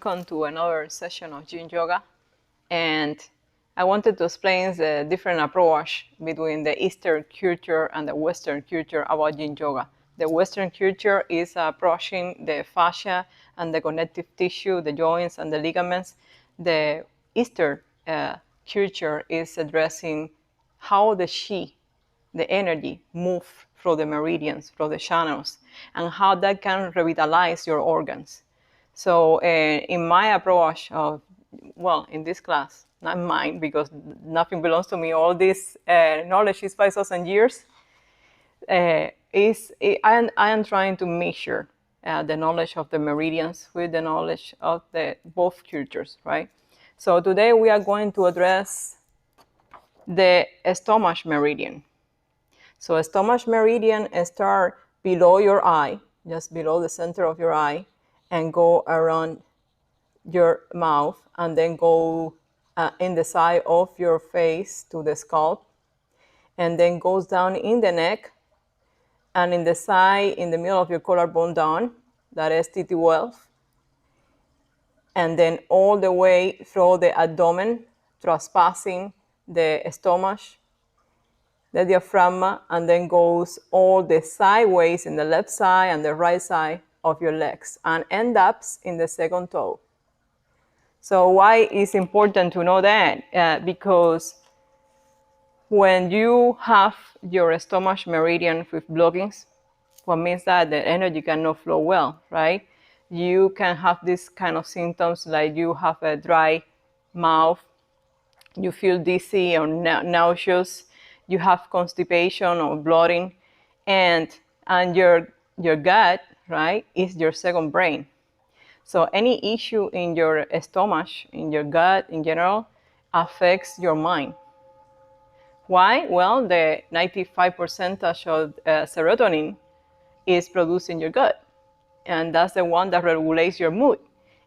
welcome to another session of Yin Yoga. And I wanted to explain the different approach between the Eastern culture and the Western culture about Yin Yoga. The Western culture is approaching the fascia and the connective tissue, the joints and the ligaments. The Eastern culture is addressing how the Qi, the energy, move through the meridians, through the channels, and how that can revitalize your organs. So in my approach of, well, in this class, not mine, because nothing belongs to me, all this knowledge is 5,000 years, I am trying to measure the knowledge of the meridians with the knowledge of the both cultures, right? So today we are going to address the stomach meridian. So a stomach meridian starts below your eye, just below the center of your eye, and go around your mouth, and then go in the side of your face to the scalp, and then goes down in the neck, and in the side, in the middle of your collarbone down, that is T12, and then all the way through the abdomen, trespassing the stomach, the diaphragm, and then goes all the sideways in the left side and the right side of your legs, and end up in the second toe. So why is important to know that? Because when you have your stomach meridian with blockings, what means that the energy cannot flow well, right? You can have this kind of symptoms like you have a dry mouth, you feel dizzy or nauseous, you have constipation or bloating, and your gut, right, is your second brain. So any issue in your stomach, in your gut in general, affects your mind. Why? Well, the 95% of serotonin is produced in your gut, and that's the one that regulates your mood.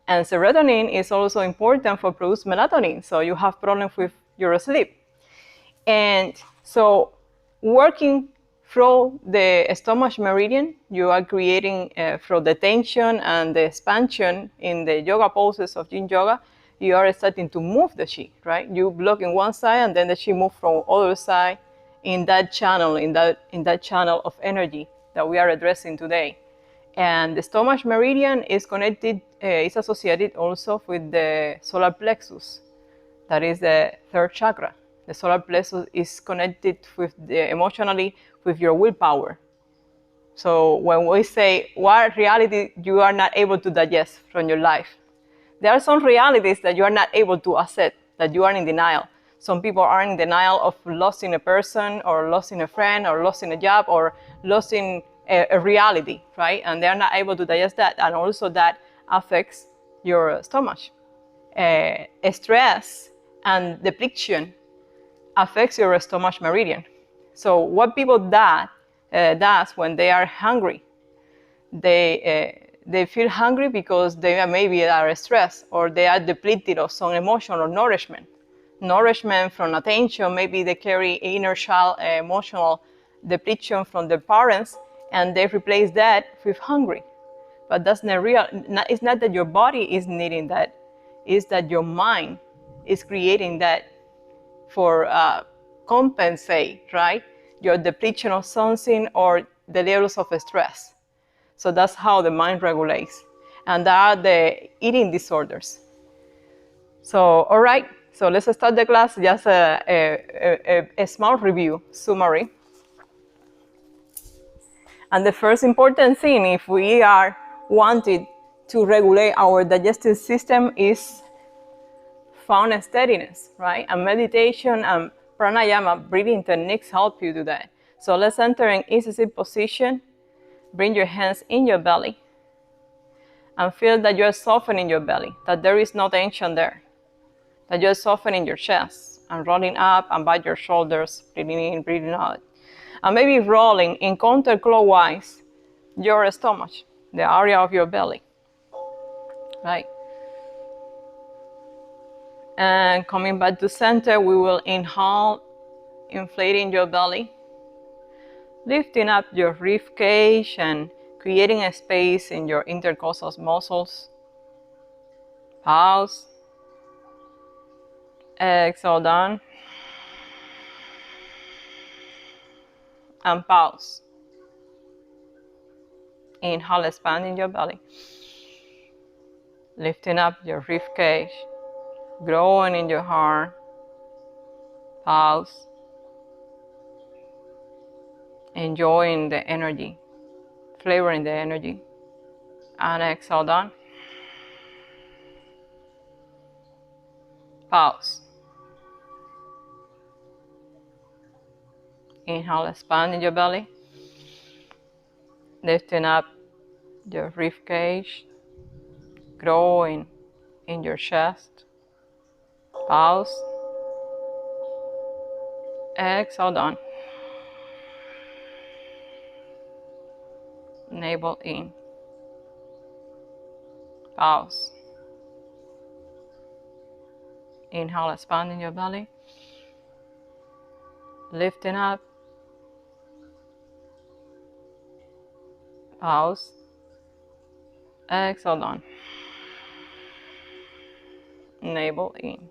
And serotonin is also important for produce melatonin, so you have problems with your sleep. And so working through the stomach meridian, you are creating through the tension and the expansion in the yoga poses of Yin Yoga, you are starting to move the Qi, right? You block in one side and then the Qi move from other side in that channel, in that channel of energy that we are addressing today. And the stomach meridian is connected, is associated also with the solar plexus, that is the third chakra. The solar plexus is connected with emotionally with your willpower. So when we say what reality you are not able to digest from your life, there are some realities that you are not able to accept, that you are in denial. Some people are in denial of losing a person, or losing a friend, or losing a job, or losing a reality, right? And they are not able to digest that, and also that affects your stomach. Stress and depletion affects your stomach meridian. So what people does when they are hungry, they feel hungry because they maybe are stressed, or they are depleted of some emotional nourishment from attention. Maybe they carry inner child emotional depletion from their parents, and they replace that with hungry. But that's not real. It's not that your body is needing that, it's that your mind is creating that for compensate, right, your depletion of something or the levels of stress. So that's how the mind regulates. And that are the eating disorders. So, all right, so let's start the class. Just a small review, summary. And the first important thing, if we are wanted to regulate our digestive system, is found steadiness, right? And meditation and pranayama, breathing techniques, help you do that. So let's enter in easy sit position. Bring your hands in your belly and feel that you're softening your belly, that there is no tension there, that you're softening your chest and rolling up and by your shoulders, breathing in, breathing out. And maybe rolling in counterclockwise your stomach, the area of your belly, right? And coming back to center, we will inhale, inflating your belly, lifting up your rib cage and creating a space in your intercostal muscles. Pause. Exhale down. And pause. Inhale, expanding your belly. Lifting up your rib cage. Growing in your heart. Pause. Enjoying the energy. Flavoring the energy. And exhale down. Pause. Inhale, expanding your belly. Lifting up your rib cage. Growing in your chest. Pause. Exhale down. Navel in. Pause. Inhale, expanding your belly. Lifting up. Pause. Exhale down. Navel in.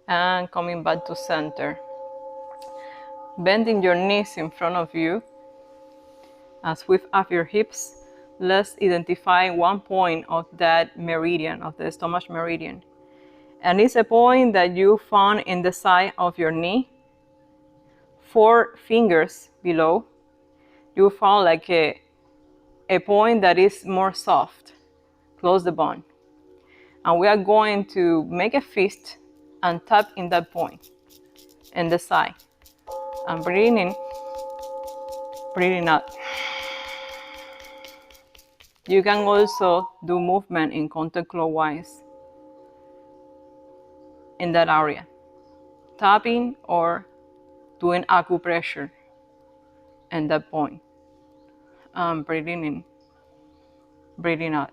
And coming back to center. Bending your knees in front of you. And sweep up your hips. Let's identify one point of that meridian, of the stomach meridian. And it's a point that you found in the side of your knee. 4 fingers below. You found like a point that is more soft. Close the bone. And we are going to make a fist and tap in that point in the side. And breathing in, breathing out. You can also do movement in counterclockwise in that area. Tapping or doing acupressure in that point. And breathing in, breathing out.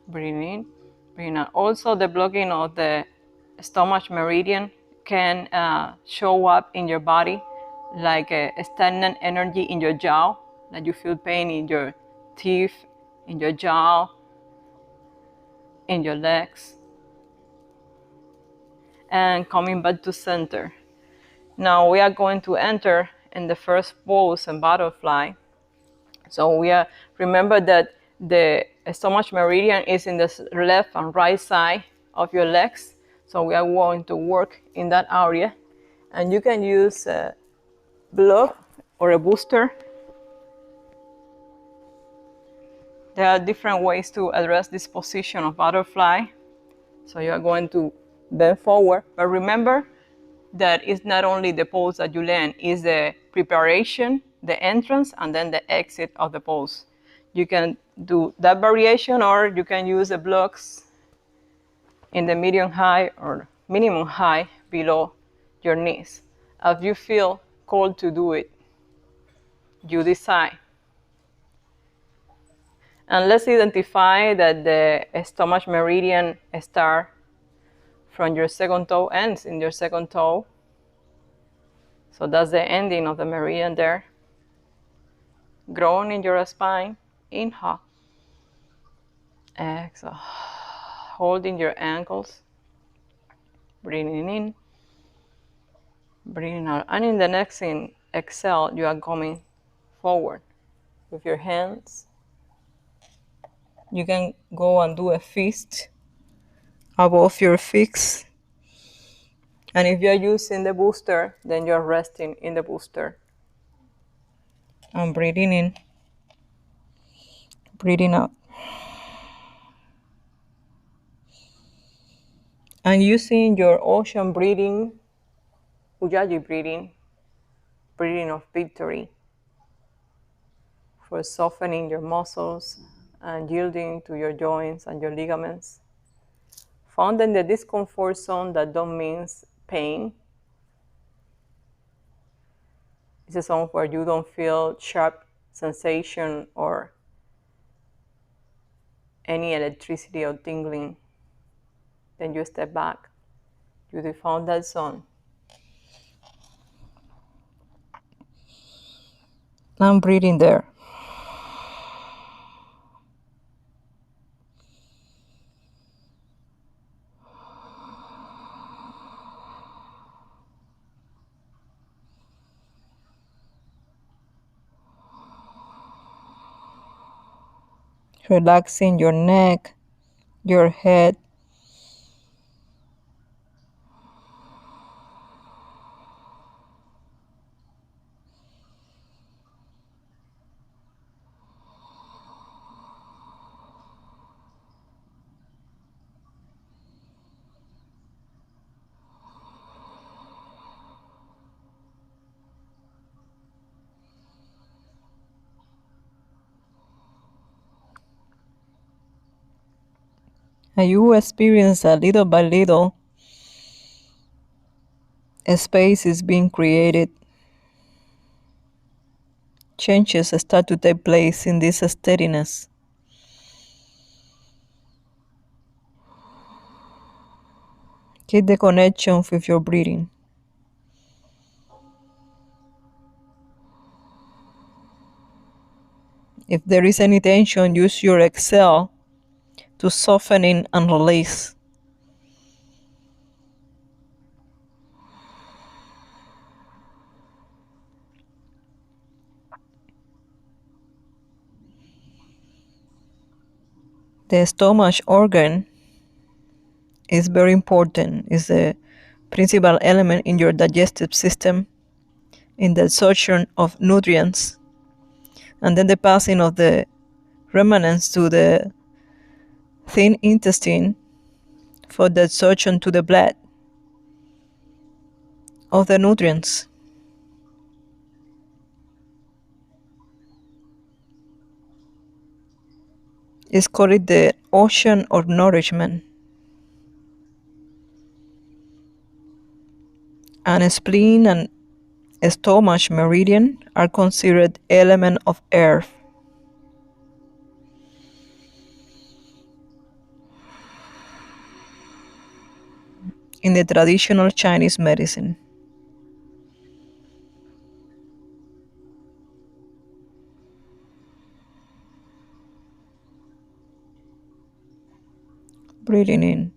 Breathing in, breathing out. Also, the blocking of the stomach meridian can show up in your body like a stagnant energy in your jaw, that you feel pain in your teeth, in your jaw, in your legs. And coming back to center. Now we are going to enter in the first pose and butterfly. So we are, remember that the stomach meridian is in the left and right side of your legs. So we are going to work in that area. And you can use a block or a booster. There are different ways to address this position of butterfly. So you are going to bend forward. But remember that it's not only the pose that you land, it's the preparation, the entrance, and then the exit of the pose. You can do that variation, or you can use the blocks in the medium high or minimum high below your knees. As you feel called to do it, you decide. And let's identify that the stomach meridian starts from your second toe, ends in your second toe. So that's the ending of the meridian there. Growing in your spine. Inhale. Exhale. Holding your ankles. Breathing in. Breathing out. And in the next exhale, you are coming forward with your hands. You can go and do a fist above your feet. And if you're using the booster, then you're resting in the booster. And breathing in, breathing out. And using your ocean breathing, Ujjayi breathing, breathing of victory, for softening your muscles and yielding to your joints and your ligaments. Found in the discomfort zone that don't mean pain. It's a zone where you don't feel sharp sensation or any electricity or tingling. Then you step back. You found that zone. I'm breathing there. relaxing your neck, your head. And you experience that little by little, a space is being created. Changes start to take place in this steadiness. Keep the connection with your breathing. If there is any tension, use your exhale to soften it and release. The stomach organ is very important. It's the principal element in your digestive system, in the absorption of nutrients, and then the passing of the remnants to the thin intestine for the absorption to the blood of the nutrients. It's called the ocean of nourishment. And spleen and stomach meridian are considered elements of earth. In the traditional Chinese medicine. Breathing in,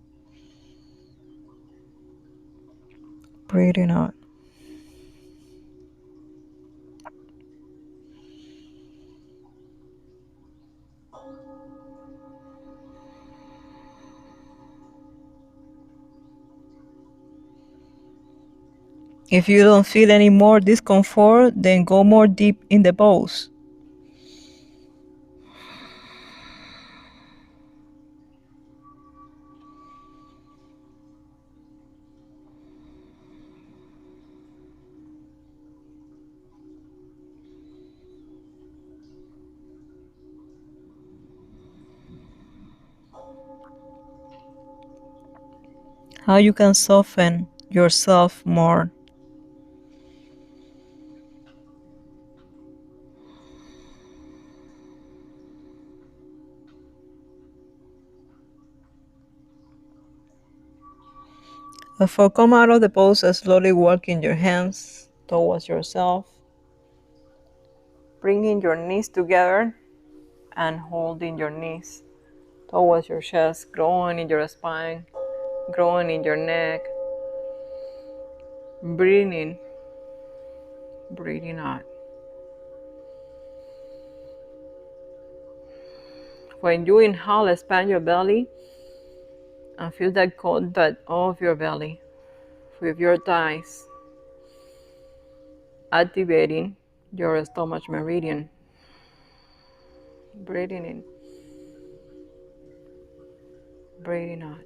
breathing out. If you don't feel any more discomfort, then go more deep in the pose. How you can soften yourself more. Before come out of the pose, slowly walking your hands towards yourself, bringing your knees together and holding your knees towards your chest, growing in your spine, growing in your neck. Breathing in, breathing out. When you inhale, expand your belly and feel that contact of your belly with your thighs, activating your stomach meridian. Breathing in, breathing out.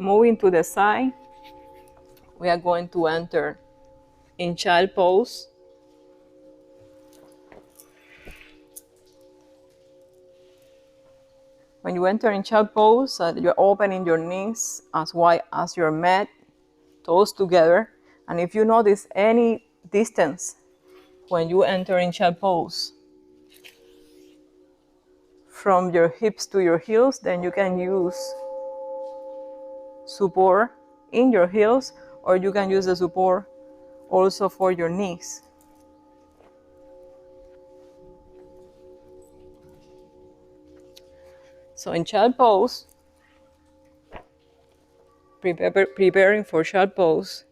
Moving to the side, we are going to enter in child pose. When you enter in child pose, you're opening your knees as wide as your mat, toes together. And if you notice any distance when you enter in child pose from your hips to your heels, then you can use support in your heels, or you can use the support also for your knees. So in child pose, preparing for child pose,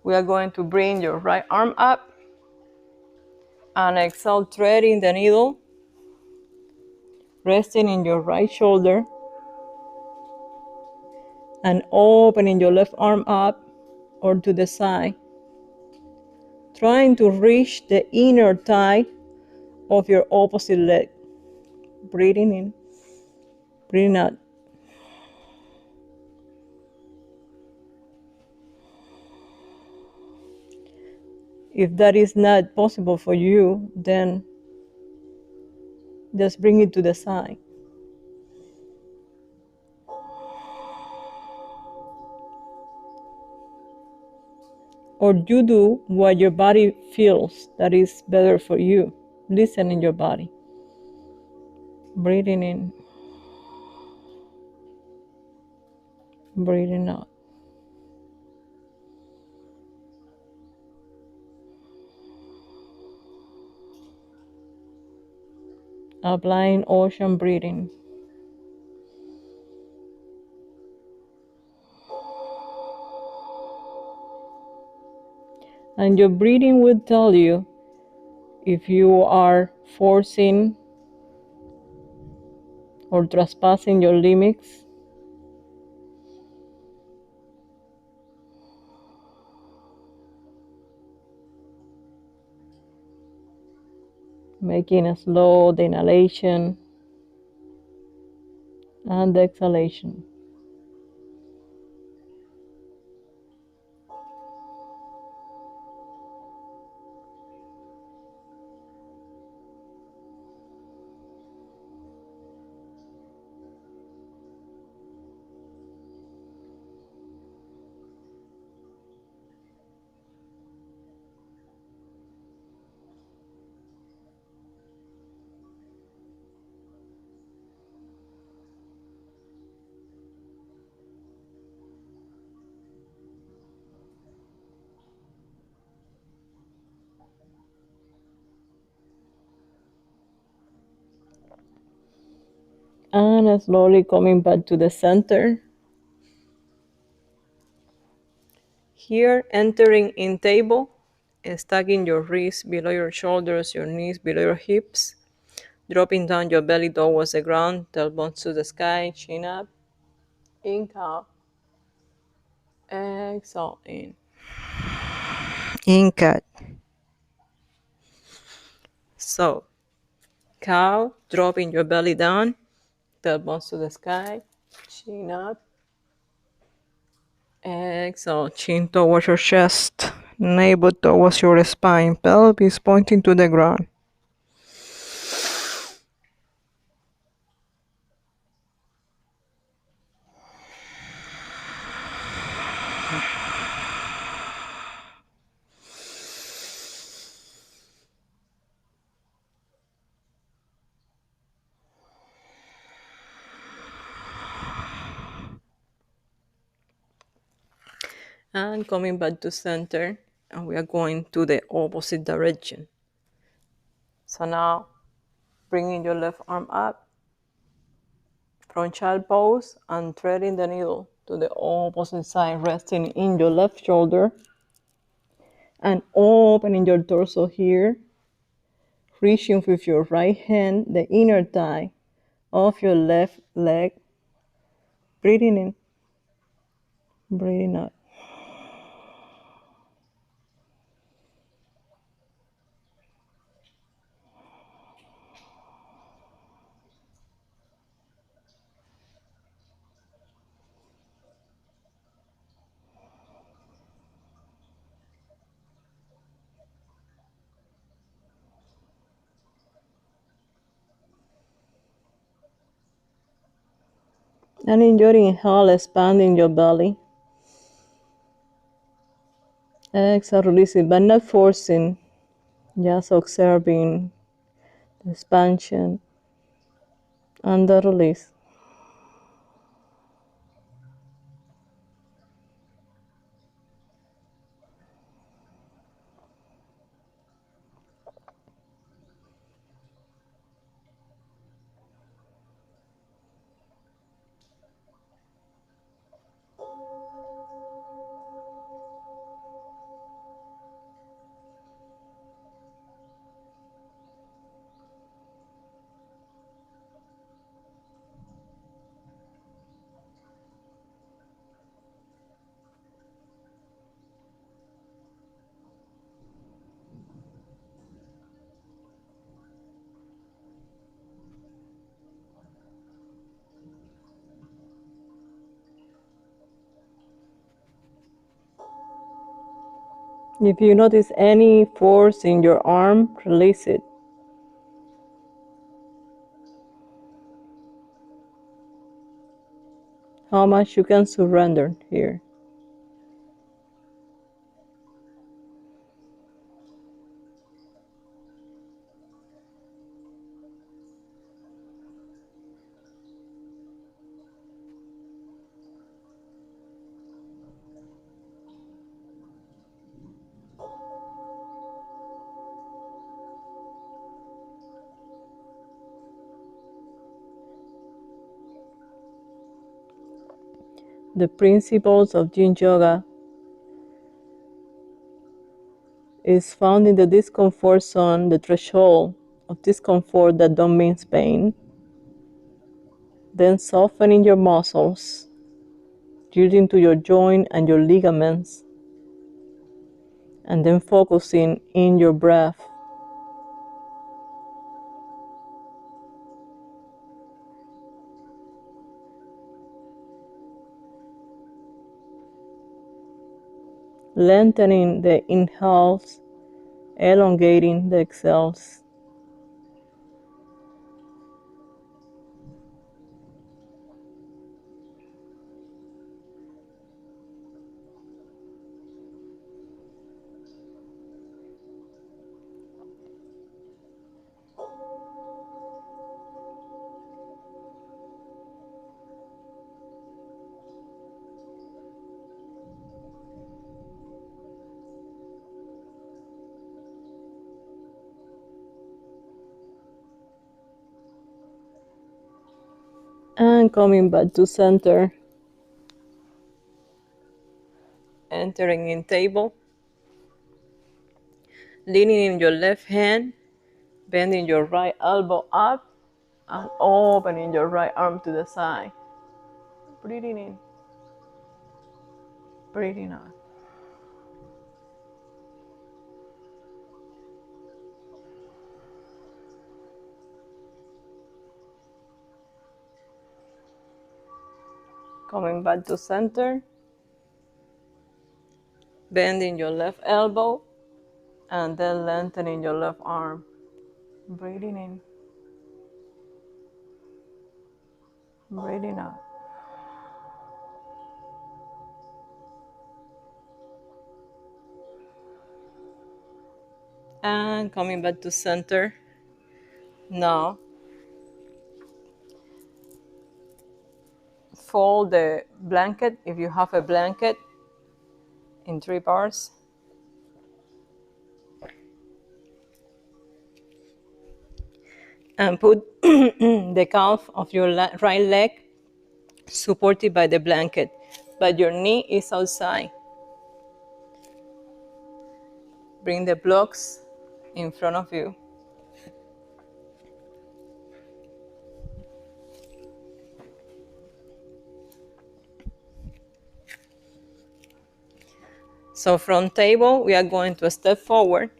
We are going to bring your right arm up and exhale, threading the needle, resting in your right shoulder, and opening your left arm up or to the side, trying to reach the inner thigh of your opposite leg. Breathing in, breathing out. If that is not possible for you, then just bring it to the side. Or you do what your body feels that is better for you. Listen in your body. Breathing in, breathing out. Applying ocean breathing. And your breathing will tell you if you are forcing or trespassing your limits, making a slow inhalation and exhalation. And slowly coming back to the center. Here, entering in table, stacking your wrists below your shoulders, your knees below your hips, dropping down your belly towards the ground, tailbones to the sky, chin up, inhale, exhale in. In cat. So, cow, dropping your belly down, tailbones to the sky, chin up, exhale, chin towards your chest, navel towards your spine, pelvis pointing to the ground. And coming back to center, and we are going to the opposite direction. So now, bringing your left arm up from child pose and threading the needle to the opposite side, resting in your left shoulder and opening your torso here, reaching with your right hand the inner thigh of your left leg, breathing in, breathing out. And in your inhale, expanding your belly. Exhale, releasing, but not forcing, just observing the expansion and the release. If you notice any force in your arm, release it. How much you can surrender here. The principles of Yin Yoga is found in the discomfort zone, the threshold of discomfort that don't mean pain. Then softening your muscles, yielding to your joint and your ligaments, and then focusing in your breath. Lengthening the inhales, elongating the exhales. And coming back to center. Entering in table. Leaning in your left hand, bending your right elbow up, and opening your right arm to the side. Breathing in, breathing out. Coming back to center, bending your left elbow, and then lengthening your left arm. Breathing in, breathing out. And coming back to center. Now, fold the blanket, if you have a blanket, in 3 parts. And put the calf of your right leg supported by the blanket, but your knee is outside. Bring the blocks in front of you. So from table, we are going to step forward,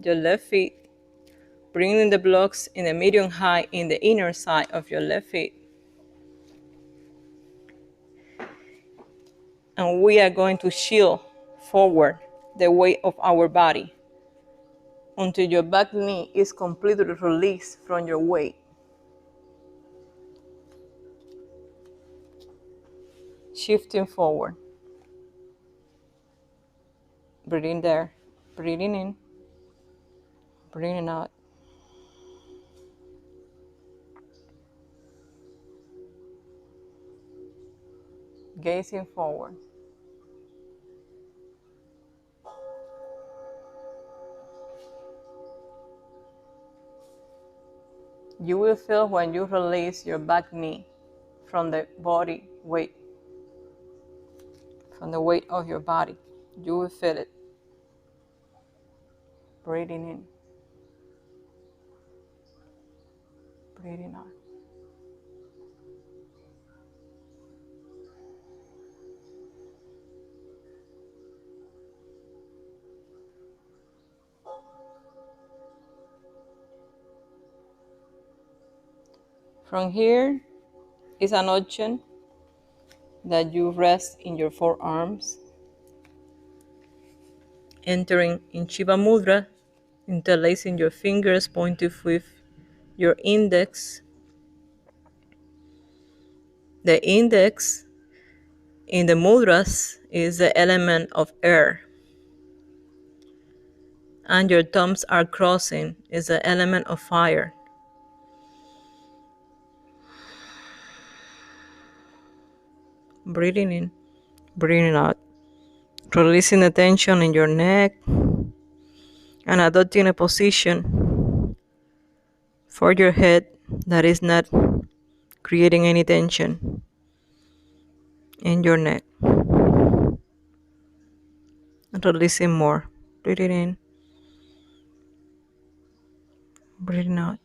your left feet, bringing the blocks in the medium height in the inner side of your left feet. And we are going to shield forward the weight of our body until your back knee is completely released from your weight. Shifting forward. Breathing there. Breathing in. Breathing out. Gazing forward. You will feel when you release your back knee from the body weight, from the weight of your body. You will feel it. Breathing in. Breathing out. From here is an option that you rest in your forearms entering in Shiva Mudra, interlacing your fingers pointed with your index. The index in the mudras is the element of air, and your thumbs are crossing is the element of fire. Breathing in, breathing out, releasing the tension in your neck and adopting a position for your head that is not creating any tension in your neck. Releasing more. Breathing in, breathing out.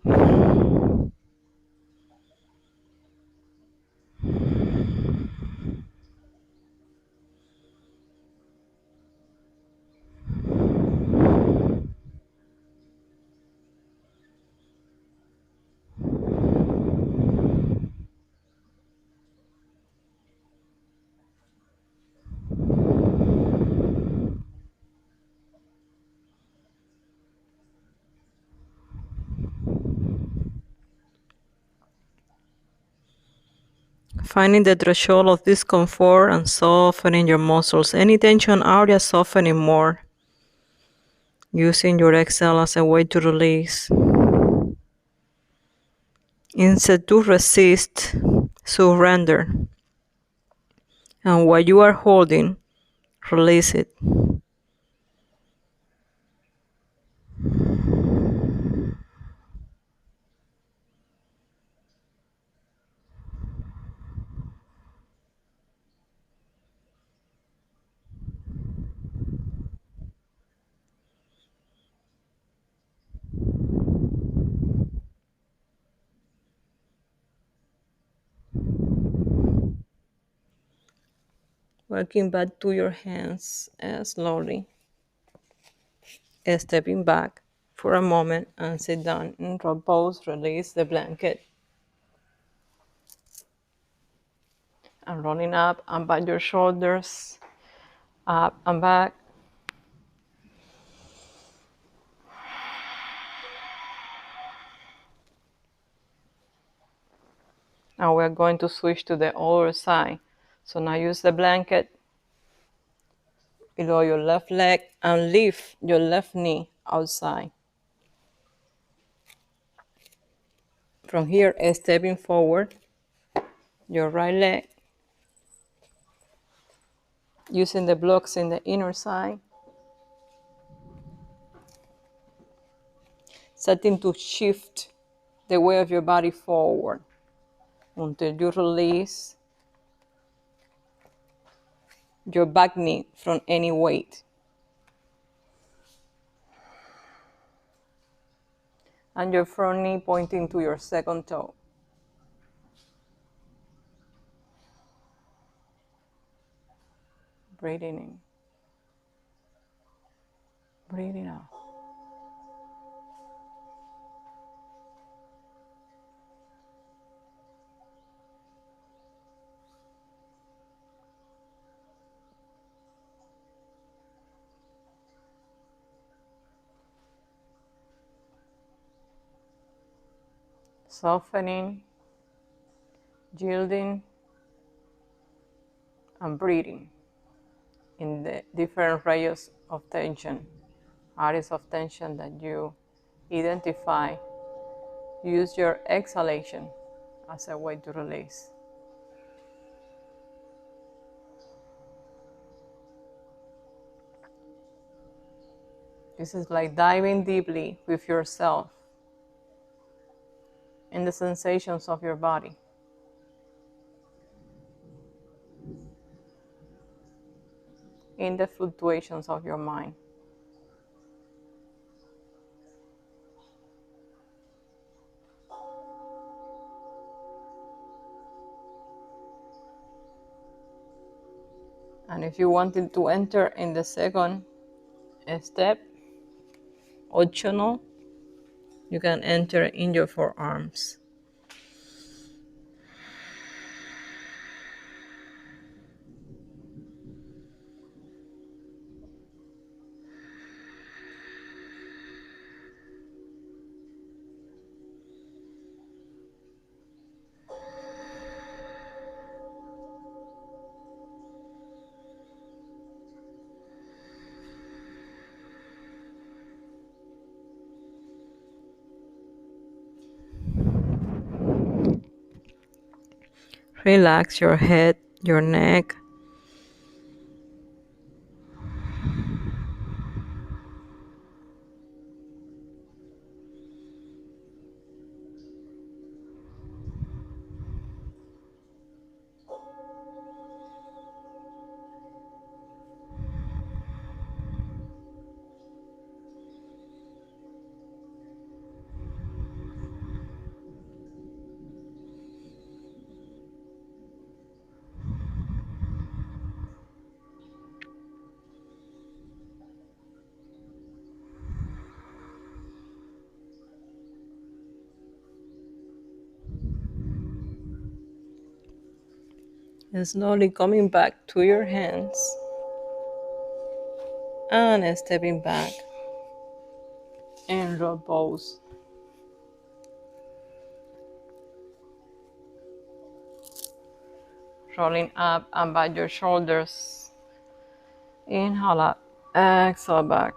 Finding the threshold of discomfort and softening your muscles. Any tension area, softening more. Using your exhale as a way to release. Instead to resist, surrender. And what you are holding, release it. Walking back to your hands slowly. Stepping back for a moment and sit down in repose. Release the blanket. And rolling up and back your shoulders, up and back. Now we're going to switch to the other side. So now use the blanket below your left leg and lift your left knee outside. From here, stepping forward, your right leg, using the blocks in the inner side, starting to shift the weight of your body forward until you release your back knee from any weight. And your front knee pointing to your second toe. Breathing in, breathing out. Softening, yielding, and breathing in the different areas of tension, areas of tension that you identify. Use your exhalation as a way to release. This is like diving deeply with yourself in the sensations of your body. In the fluctuations of your mind. And if you wanted to enter in the second step, optional, you can enter in your forearms. Relax your head, your neck. And slowly coming back to your hands and stepping back in roll pose. Rolling up and back your shoulders. Inhale up, exhale back.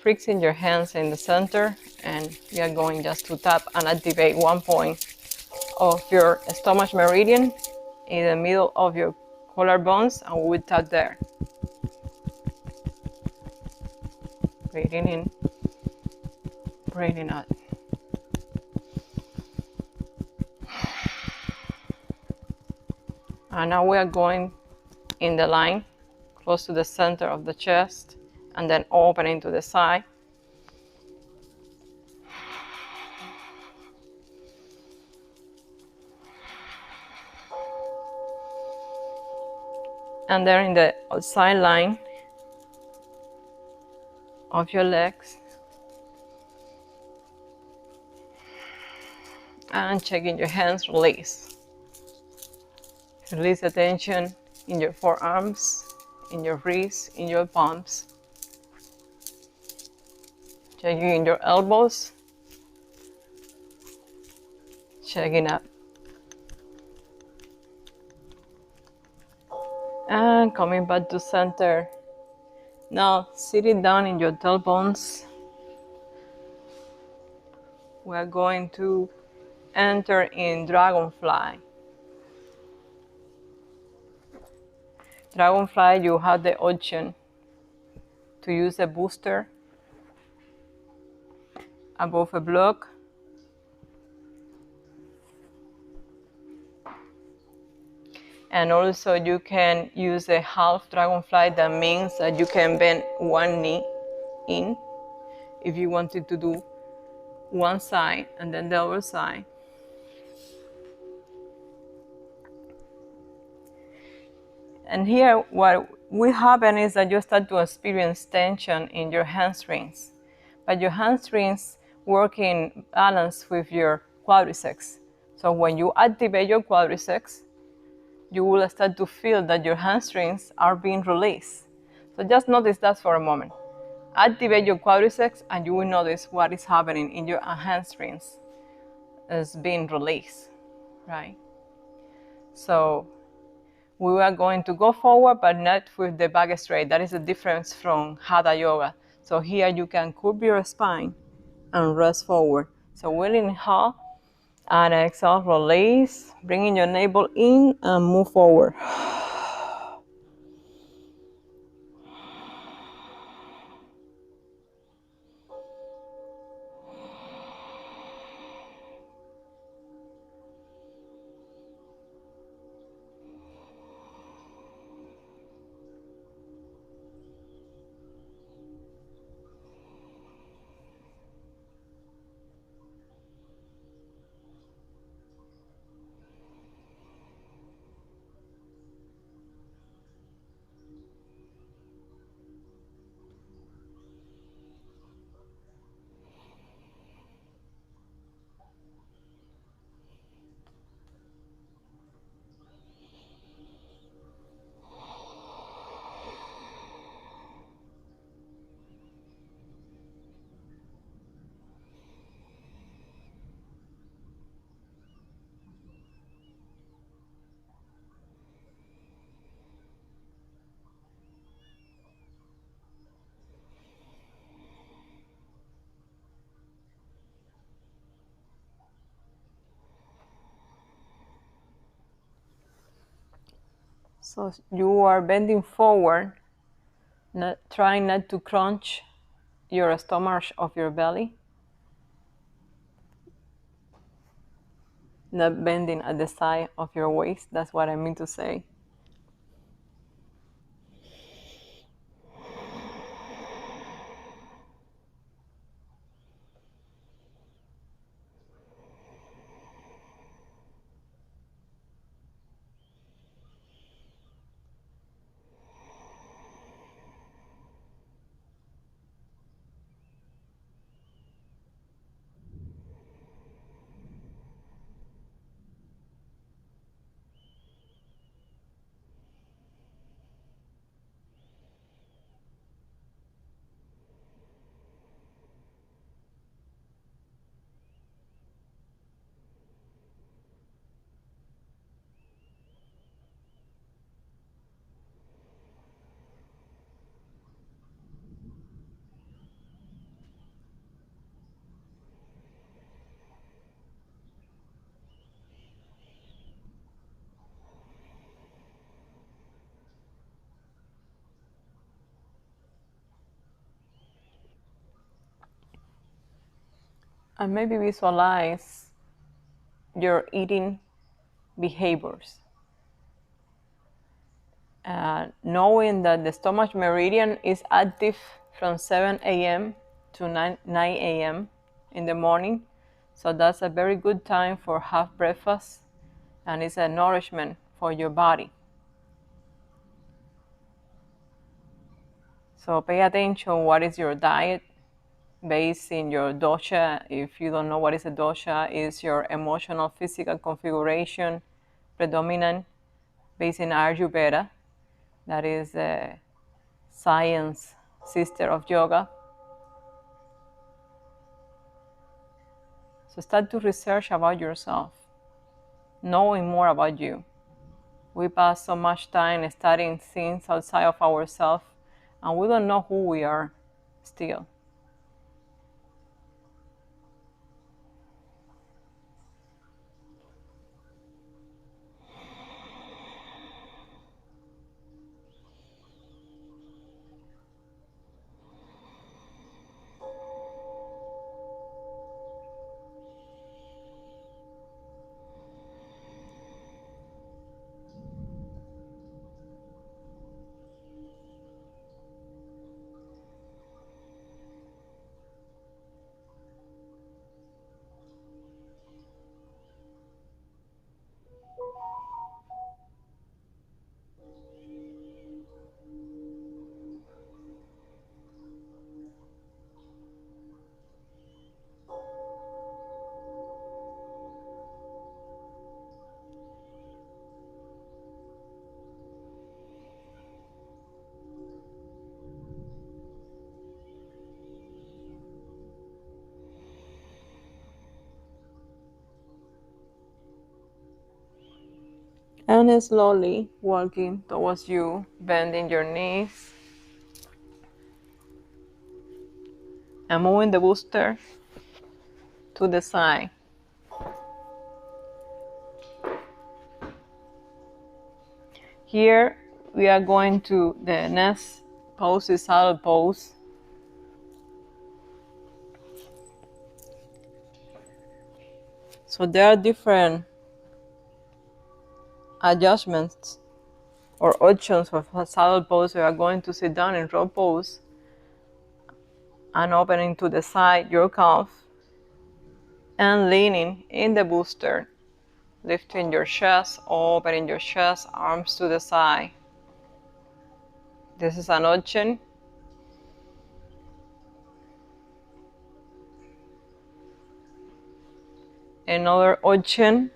Fixing your hands in the center, and we are going just to tap and activate one point of your stomach meridian in the middle of your collarbones, and we will tap there. Breathing in, breathing out. And now we are going in the line close to the center of the chest, and then opening to the side. And then in the outside line of your legs. And checking your hands, release. Release the tension in your forearms, in your wrists, in your palms. Checking in your elbows. Checking up. And coming back to center. Now sitting down in your tailbones. We are going to enter in dragonfly. Dragonfly, you have the option to use a booster above a block, and also you can use a half dragonfly. That means that you can bend one knee in if you wanted to do one side and then the other side. And here what will happen is that you start to experience tension in your hamstrings, but your hamstrings work in balance with your quadriceps. So when you activate your quadriceps, you will start to feel that your hamstrings are being released. So just notice that for a moment. Activate your quadriceps and you will notice what is happening in your hamstrings is being released, right? So we are going to go forward, but not with the back straight. That is the difference from Hatha Yoga. So here you can curve your spine and rest forward. So we'll inhale and exhale, release, bringing your navel in and move forward. So you are bending forward, trying not to crunch your stomach of your belly, not bending at the side of your waist. That's what I mean to say. And maybe visualize your eating behaviors. Knowing that the stomach meridian is active from 7 a.m. to 9 a.m. in the morning. So that's a very good time for have breakfast, and it's a nourishment for your body. So pay attention what is your diet based in your dosha. If you don't know what is a dosha, is your emotional physical configuration predominant based in Ayurveda. That is the science sister of yoga. So start to research about yourself, knowing more about you. We pass so much time studying things outside of ourselves, and we don't know who we are still. And slowly walking towards you, bending your knees and moving the booster to the side. Here we are going to the next pose, is saddle pose. So there are different adjustments or options for saddle pose. We are going to sit down in row pose and opening to the side your calf and leaning in the booster, lifting your chest, opening your chest, arms to the side. This is an option. Another option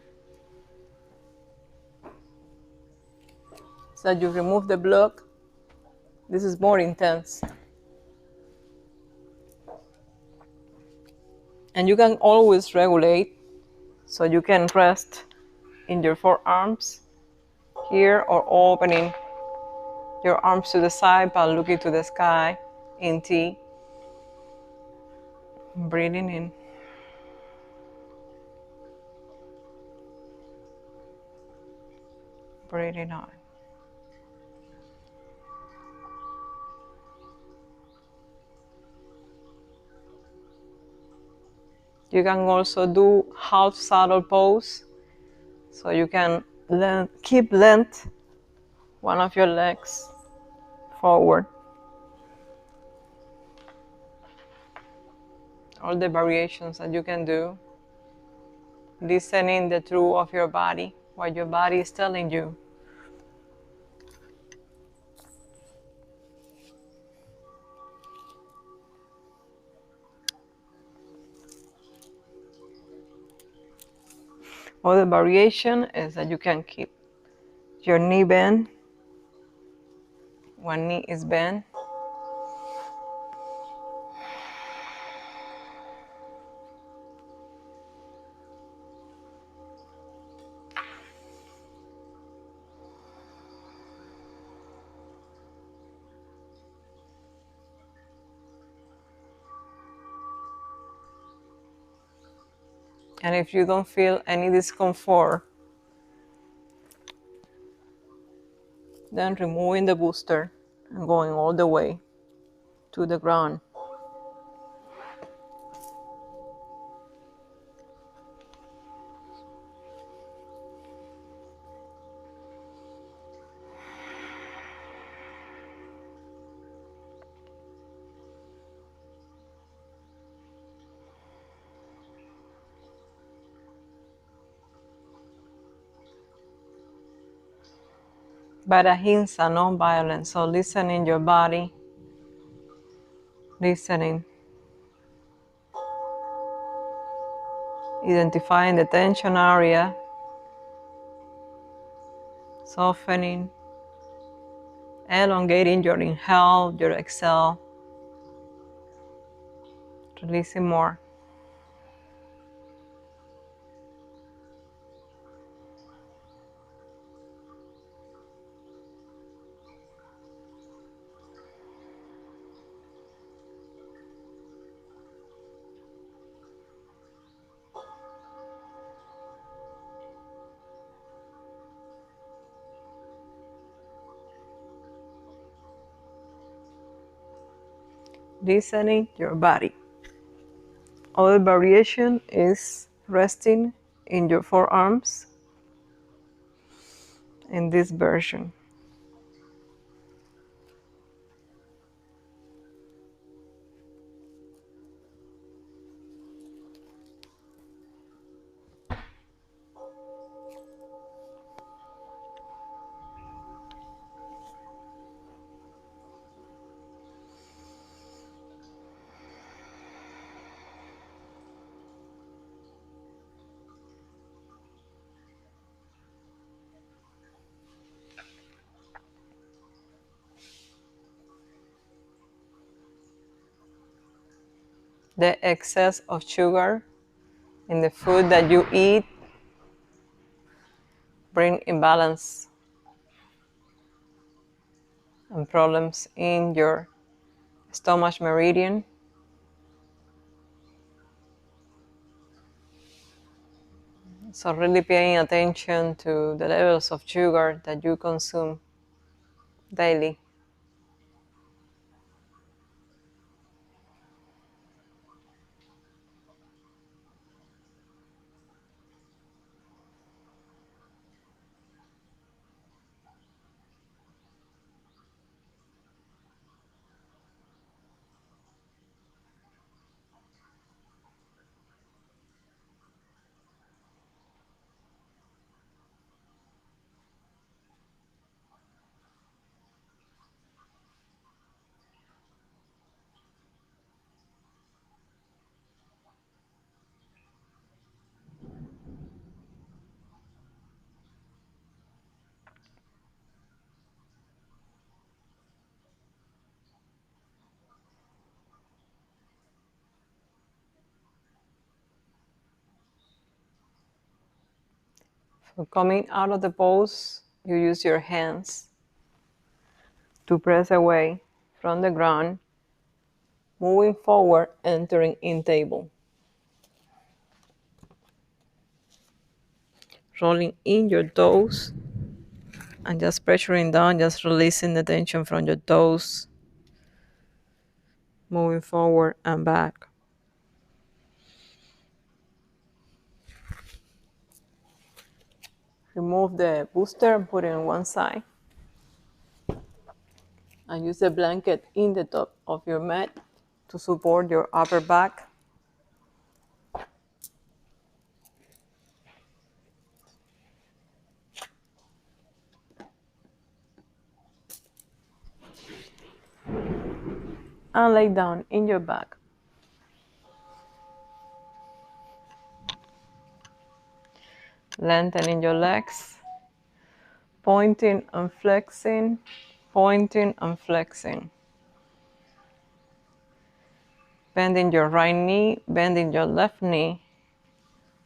is that you remove the block. This is more intense. And you can always regulate, so you can rest in your forearms here or opening your arms to the side but looking to the sky in T. Breathing in. Breathing out. You can also do half saddle pose. So you can keep length one of your legs forward. All the variations that you can do. Listening the truth of your body, what your body is telling you. Other variation is that you can keep your knee bent. One knee is bent. And if you don't feel any discomfort, then removing the booster and going all the way to the ground. But ahimsa, non-violence. So listening your body, listening, identifying the tension area, softening, elongating your inhale, your exhale, releasing more. Listening your body. Other variation is resting in your forearms in this version. The excess of sugar in the food that you eat bring imbalance and problems in your stomach meridian. So really paying attention to the levels of sugar that you consume daily. So coming out of the pose, you use your hands to press away from the ground, moving forward, entering in table. Rolling in your toes and just pressuring down, just releasing the tension from your toes, moving forward and back. Remove the booster and put it on one side. And use the blanket in the top of your mat to support your upper back. And lay down in your back. Lengthening your legs, pointing and flexing, pointing and flexing. Bending your right knee, bending your left knee.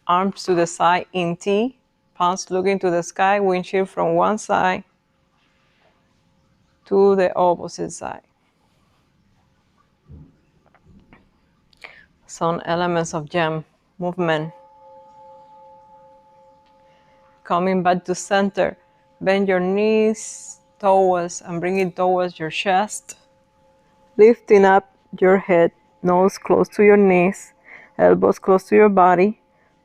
Arms to the side in T, palms looking to the sky, windshield from one side to the opposite side. Some elements of jam movement. Coming back to center, bend your knees towards and bring it towards your chest. Lifting up your head, nose close to your knees, elbows close to your body,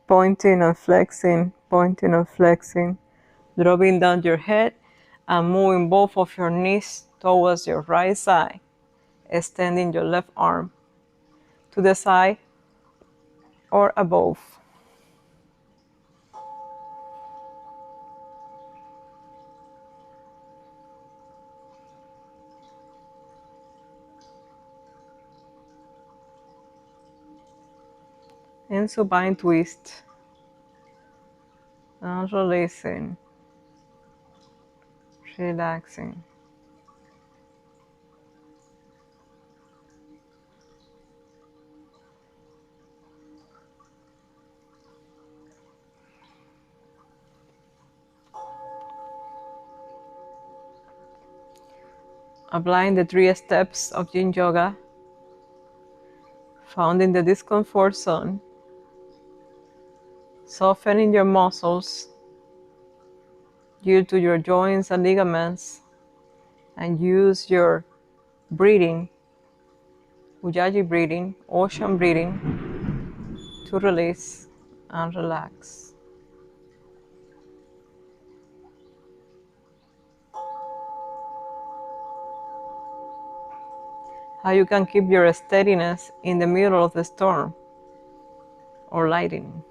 pointing and flexing, pointing and flexing. Dropping down your head and moving both of your knees towards your right side, extending your left arm to the side or above. And supine twist. And releasing, relaxing. Applying the 3 steps of Yin Yoga, found in the discomfort zone, softening your muscles due to your joints and ligaments, and use your breathing, Ujjayi breathing, ocean breathing, to release and relax. How you can keep your steadiness in the middle of the storm or lightning.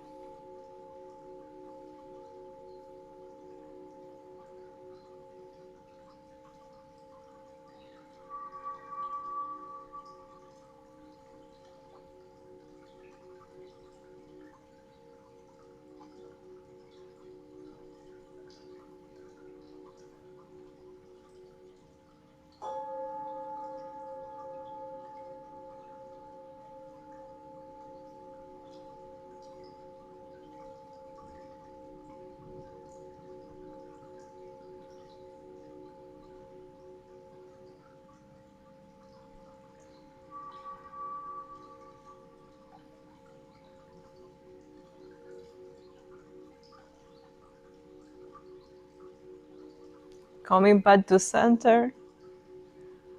Coming back to center,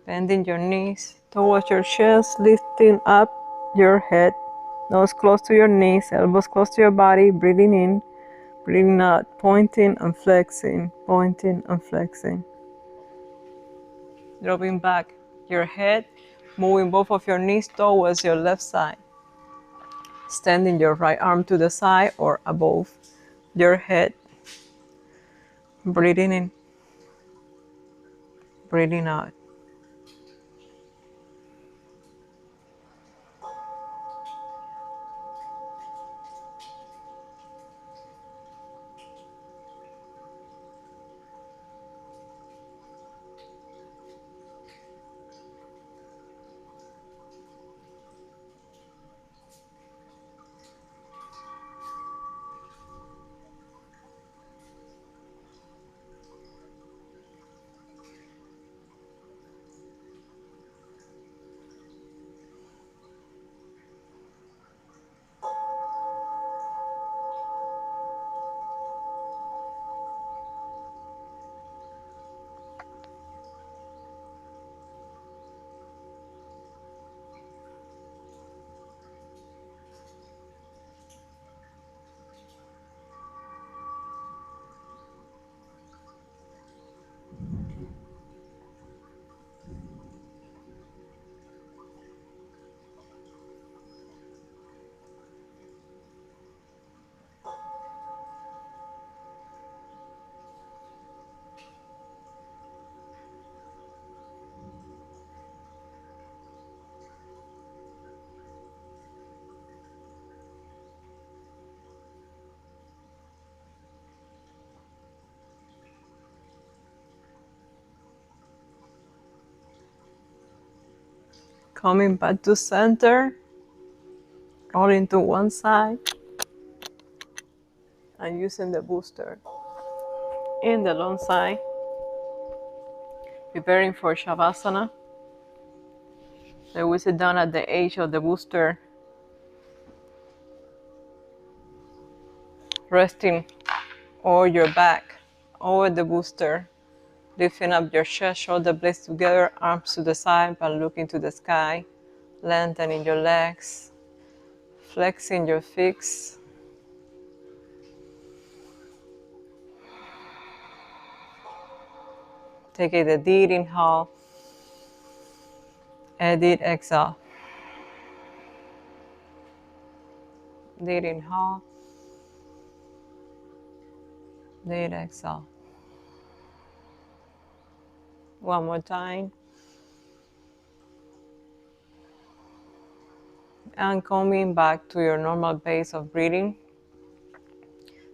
bending your knees towards your chest, lifting up your head, nose close to your knees, elbows close to your body, breathing in, breathing out, pointing and flexing, pointing and flexing. Dropping back your head, moving both of your knees towards your left side. Extending your right arm to the side or above your head. Breathing in, breathing out. Coming back to center, rolling to one side, and using the booster in the long side. Preparing for Shavasana. So we sit down at the edge of the booster, resting over your back, over the booster, lifting up your chest, shoulder blades together, arms to the side, but looking to the sky, lengthening your legs, flexing your feet. Take a deep inhale, a deep exhale. Deep inhale, deep exhale. One more time. And coming back to your normal pace of breathing,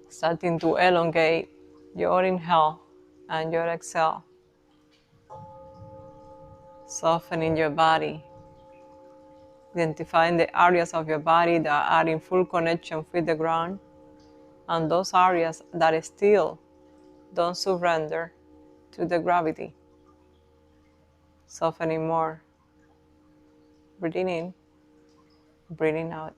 starting to elongate your inhale and your exhale, softening your body, identifying the areas of your body that are in full connection with the ground, and those areas that still don't surrender to the gravity. Softening more, breathing in, breathing out.